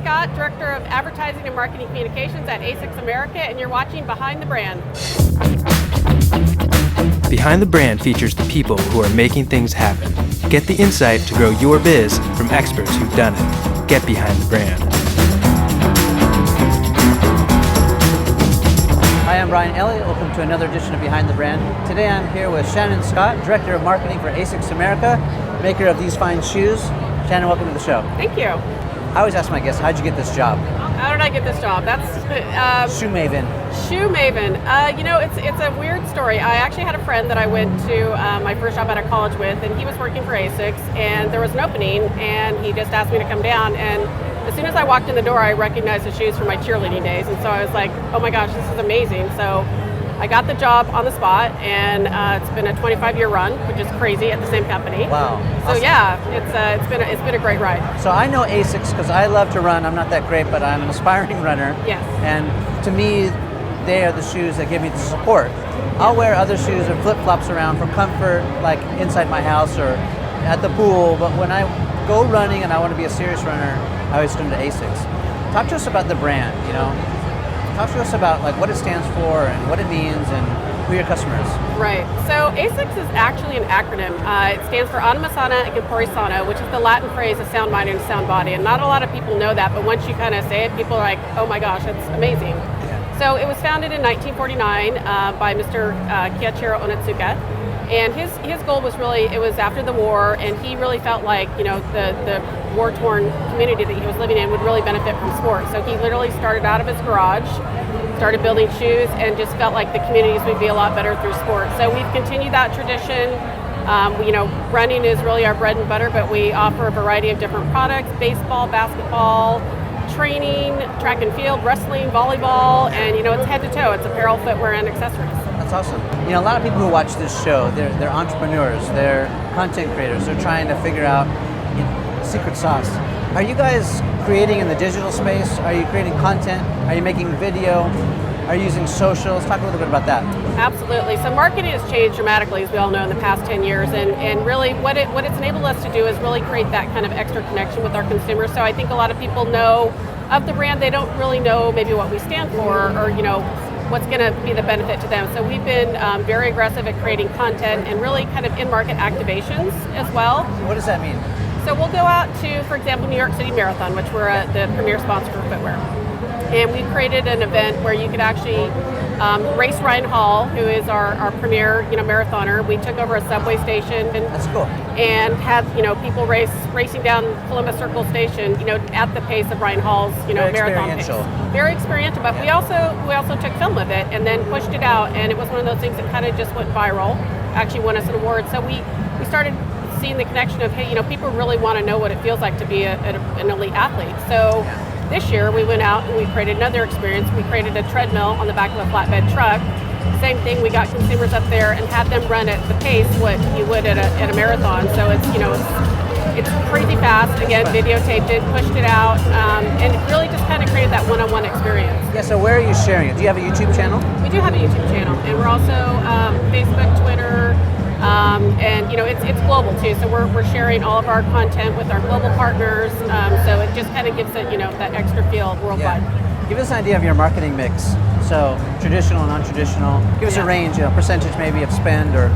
Scott, Director of Advertising and Marketing Communications at ASICS America, and you're watching Behind the Brand. Behind the Brand features the people who are making things happen. Get the insight to grow your biz from experts who've done it. Get behind the brand. Hi, I'm Bryan Elliott. Welcome to another edition of Behind the Brand. Today I'm here with Shannon Scott, Director of Marketing for ASICS America, maker of these fine shoes. Shannon, welcome to the show. Thank you. I always ask my guests, how'd you get this job? How did I get this job? That's Shoe maven. Shoe maven. It's a weird story. I actually had a friend that I went to my first job out of college with, and he was working for ASICS, and there was an opening, and he just asked me to come down. And as soon as I walked in the door, I recognized the shoes from my cheerleading days, and so I was like, oh my gosh, this is amazing. So I got the job on the spot, and it's been a 25-year run, which is crazy at the same company. Wow. So awesome. Yeah, it's been a great ride. So I know ASICS because I love to run. I'm not that great, but I'm an aspiring runner. Yes. And to me, they are the shoes that give me the support. I'll wear other shoes or flip-flops around for comfort, like inside my house or at the pool, but when I go running and I want to be a serious runner, I always come to ASICS. Talk to us about the brand, Talk to us about like what it stands for and what it means and who your customer is. Right. So ASICS is actually an acronym. It stands for Anima Sana and Corpore Sano, which is the Latin phrase of sound mind and sound body. And not a lot of people know that, but once you kind of say it, people are like, oh my gosh, it's amazing. Yeah. So it was founded in 1949 by Mr. Kiichiro Onitsuka. And his goal was really, it was after the war, and he really felt like, the war-torn community that he was living in would really benefit from sports. So he literally started out of his garage, started building shoes, and just felt like the communities would be a lot better through sports. So we've continued that tradition. Running is really our bread and butter, but we offer a variety of different products: baseball, basketball, training, track and field, wrestling, volleyball, and it's head to toe. It's apparel, footwear, and accessories. That's awesome. A lot of people who watch this show, they're entrepreneurs, they're content creators, they're trying to figure out secret sauce. Are you guys creating in the digital space? Are you creating content? Are you making video? Are you using socials? Talk a little bit about that. Absolutely. So marketing has changed dramatically, as we all know, in the past 10 years. And really what it's enabled us to do is really create that kind of extra connection with our consumers. So I think a lot of people know of the brand. They don't really know maybe what we stand for or what's going to be the benefit to them. So we've been very aggressive at creating content and really kind of in-market activations as well. What does that mean? So we'll go out to, for example, New York City Marathon, which we're the premier sponsor for footwear. And we created an event where you could actually race Ryan Hall, who is our premier, marathoner. We took over a subway station. That's cool. And had, people racing down Columbus Circle Station, at the pace of Ryan Hall's, marathon pace. Very experiential. But we also took film of it and then pushed it out, and it was one of those things that kind of just went viral. Actually won us an award. So we started seeing the connection of, hey, people really want to know what it feels like to be an elite athlete. So this year we went out and we created another experience. We created a treadmill on the back of a flatbed truck. Same thing, we got consumers up there and had them run at the pace what you would at a marathon. So it's crazy fast. Again, videotaped it, pushed it out, and it really just kind of created that one-on-one experience. Yeah, so where are you sharing it? Do you have a YouTube channel? We do have a YouTube channel, and we're also Facebook, Twitter, and it's global too. So we're sharing all of our content with our global partners. So it just kind of gives it that extra feel worldwide. Yeah. Give us an idea of your marketing mix. So traditional, non-traditional. Give us a range, percentage maybe of spend or.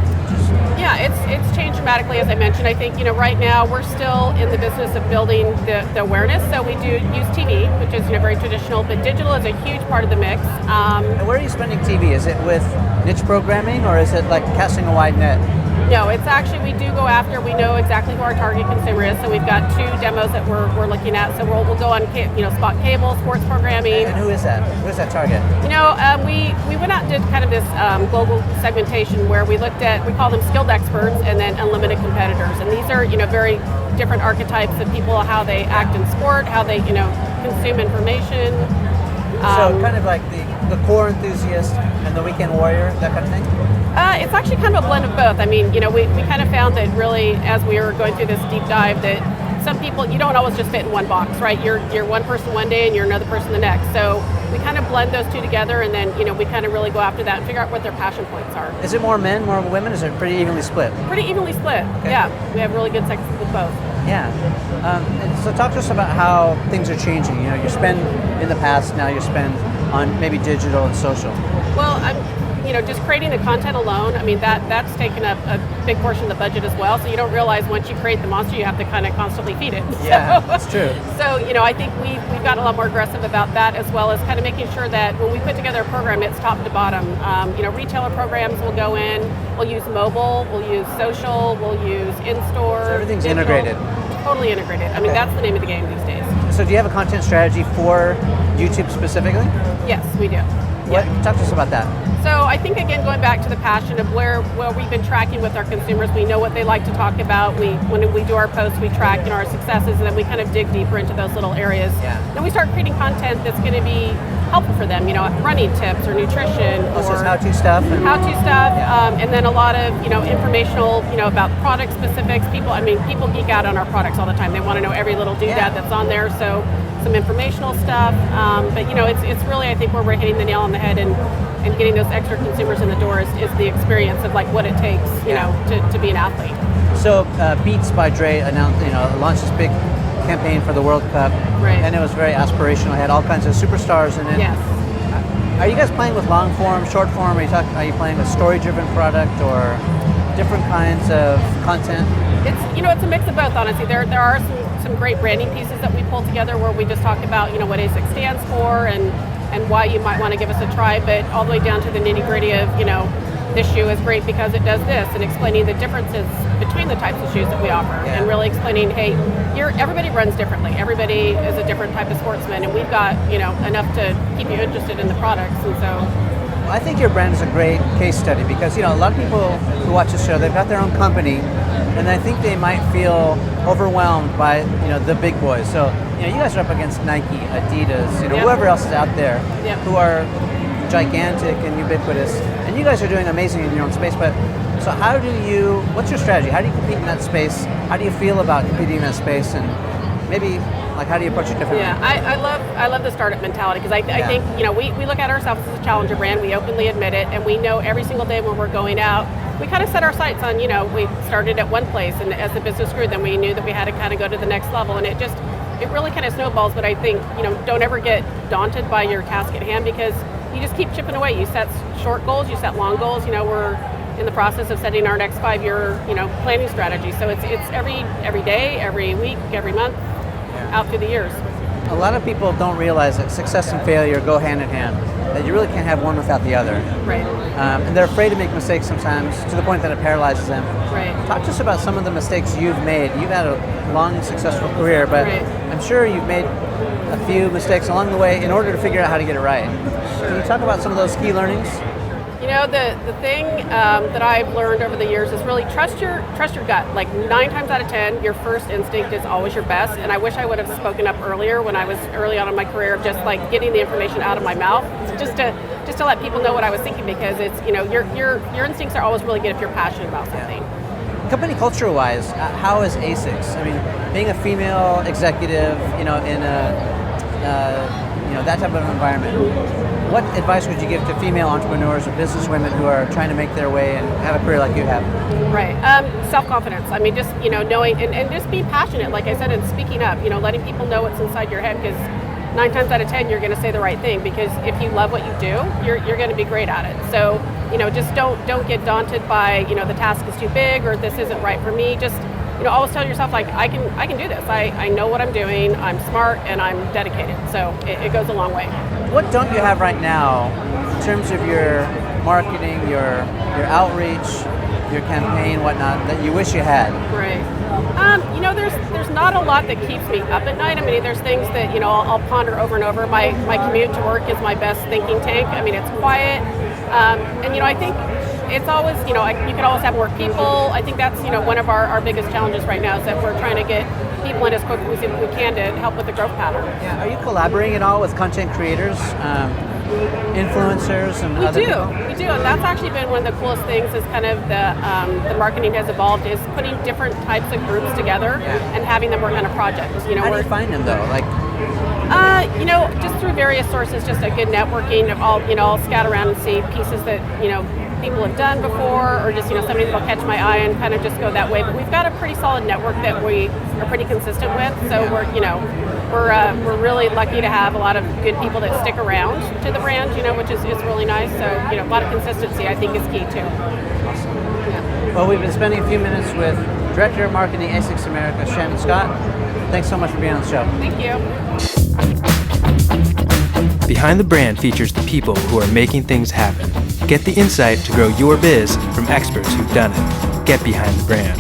Yeah, it's changed dramatically, as I mentioned. I think right now we're still in the business of building the awareness. So we do use TV, which is very traditional, but digital is a huge part of the mix. And where are you spending TV? Is it with niche programming or is it like casting a wide net? No, it's actually, we do go after, we know exactly who our target consumer is, so we've got 2 demos that we're looking at, so we'll go on, spot cable, sports programming. And who is that? Who is that target? We went out and did kind of this global segmentation where we looked at, we call them skilled experts and then unlimited competitors, and these are, very different archetypes of people, how they act in sport, how they, consume information. So kind of like the core enthusiast and the weekend warrior, that kind of thing? It's actually kind of a blend of both. I mean, we kind of found that really as we were going through this deep dive that some people, you don't always just fit in one box, right? You're one person one day and you're another person the next. So we kind of blend those two together, and then we kind of really go after that and figure out what their passion points are. Is it more men, more women? Is it pretty evenly split? Pretty evenly split. Okay. Yeah, we have really good sex with both. Yeah. And so talk to us about how things are changing. You spend in the past, now you spend on maybe digital and social. Well, just creating the content alone, that's taken up a big portion of the budget as well. So you don't realize once you create the monster, you have to kind of constantly feed it. Yeah, that's true. So, I think we've gotten a lot more aggressive about that, as well as kind of making sure that when we put together a program, it's top to bottom. Retailer programs will go in, we'll use mobile, we'll use social, we'll use in-store. So everything's digital, integrated. Totally integrated. Okay. That's the name of the game these days. So do you have a content strategy for YouTube specifically? Yes, we do. What? Talk to us about that. So I think, again, going back to the passion of where we've been tracking with our consumers, we know what they like to talk about. When we do our posts, we track our successes, and then we kind of dig deeper into those little areas. Yeah. Then we start creating content that's going to be helpful for them, running tips or nutrition or how-to stuff. And then a lot of, informational, about product specifics. People geek out on our products all the time. They want to know every little doodad that's on there. So some informational stuff. But it's really, I think, where we're hitting the nail on the head and getting those extra consumers in the door is the experience of what it takes, to be an athlete. So Beats by Dre launched this big campaign for the World Cup, right. And it was very aspirational. It had all kinds of superstars in it. Yes. Are you guys playing with long form, short form? Are you playing with story-driven product or different kinds of content? It's a mix of both, honestly. There are some great branding pieces that we pull together where we just talk about what ASICS stands for and why you might want to give us a try, but all the way down to the nitty-gritty of this shoe is great because it does this, and explaining the differences between the types of shoes that we offer, and really explaining, hey, everybody runs differently. Everybody is a different type of sportsman, and we've got enough to keep you interested in the products, and so. I think your brand is a great case study because a lot of people who watch the show, they've got their own company, and I think they might feel overwhelmed by the big boys. So you guys are up against Nike, Adidas, whoever else is out there who are gigantic and ubiquitous, and you guys are doing amazing in your own space. But so what's your strategy? How do you compete in that space? How do you feel about competing in that space? And maybe how do you approach it differently? Yeah, I love the startup mentality because I think we look at ourselves as a challenger brand. We openly admit it, and we know every single day when we're going out, we kind of set our sights on we started at one place, and as the business grew, then we knew that we had to kind of go to the next level, and it really kind of snowballs. But I think don't ever get daunted by your task at hand because you just keep chipping away. You set short goals, you set long goals. We're in the process of setting our next 5-year planning strategy. So it's every day, every week, every month, out through the years. A lot of people don't realize that success and failure go hand in hand, that you really can't have one without the other. Right. And they're afraid to make mistakes sometimes to the point that it paralyzes them. Right. Talk to us about some of the mistakes you've made. You've had a long and successful career, but I'm sure you've made a few mistakes along the way in order to figure out how to get it right. Sure. Can you talk about some of those key learnings? The thing that I've learned over the years is really trust your gut. 9 times out of 10, your first instinct is always your best. And I wish I would have spoken up earlier when I was early on in my career of just getting the information out of my mouth, just to let people know what I was thinking, because it's your instincts are always really good if you're passionate about something. Company culture-wise, how is ASICS? Being a female executive, in that type of environment. What advice would you give to female entrepreneurs or businesswomen who are trying to make their way and have a career like you have? Right. Self-confidence. Just, knowing and just being passionate, like I said, and speaking up, letting people know what's inside your head, because 9 times out of 10, you're going to say the right thing, because if you love what you do, you're going to be great at it. So, just don't get daunted by, the task is too big or this isn't right for me. Just, always tell yourself, I can do this. I know what I'm doing. I'm smart and I'm dedicated. So it goes a long way. What don't you have right now in terms of your marketing, your outreach, your campaign, whatnot, that you wish you had? Right. There's not a lot that keeps me up at night. There's things that, I'll ponder over and over. My commute to work is my best thinking tank. It's quiet. And I think it's always, you can always have more people. I think that's, one of our biggest challenges right now is that we're trying to get people in as quickly as we can to help with the growth pattern. Yeah. Are you collaborating at all with content creators? influencers and We other do, people? we do, and that's actually been one of the coolest things. Is kind of the marketing has evolved is putting different types of groups together and having them work on a project. You know, How do you find them though? Like, you know, just through various sources, just a good networking of all. You know, I'll scout around and see pieces that people have done before, or just somebody that'll catch my eye and kind of just go that way. But we've got a pretty solid network that we are pretty consistent with. So we're really lucky to have a lot of good people that stick around to the brand, which is really nice. So a lot of consistency I think is key too. awesome. Yeah. Well, we've been spending a few minutes with Director of Marketing, ASICS America, Shannon Scott. Thanks so much for being on the show. Thank you. Behind the Brand features the people who are making things happen. Get the insight to grow your biz from experts who've done it. Get behind the brand.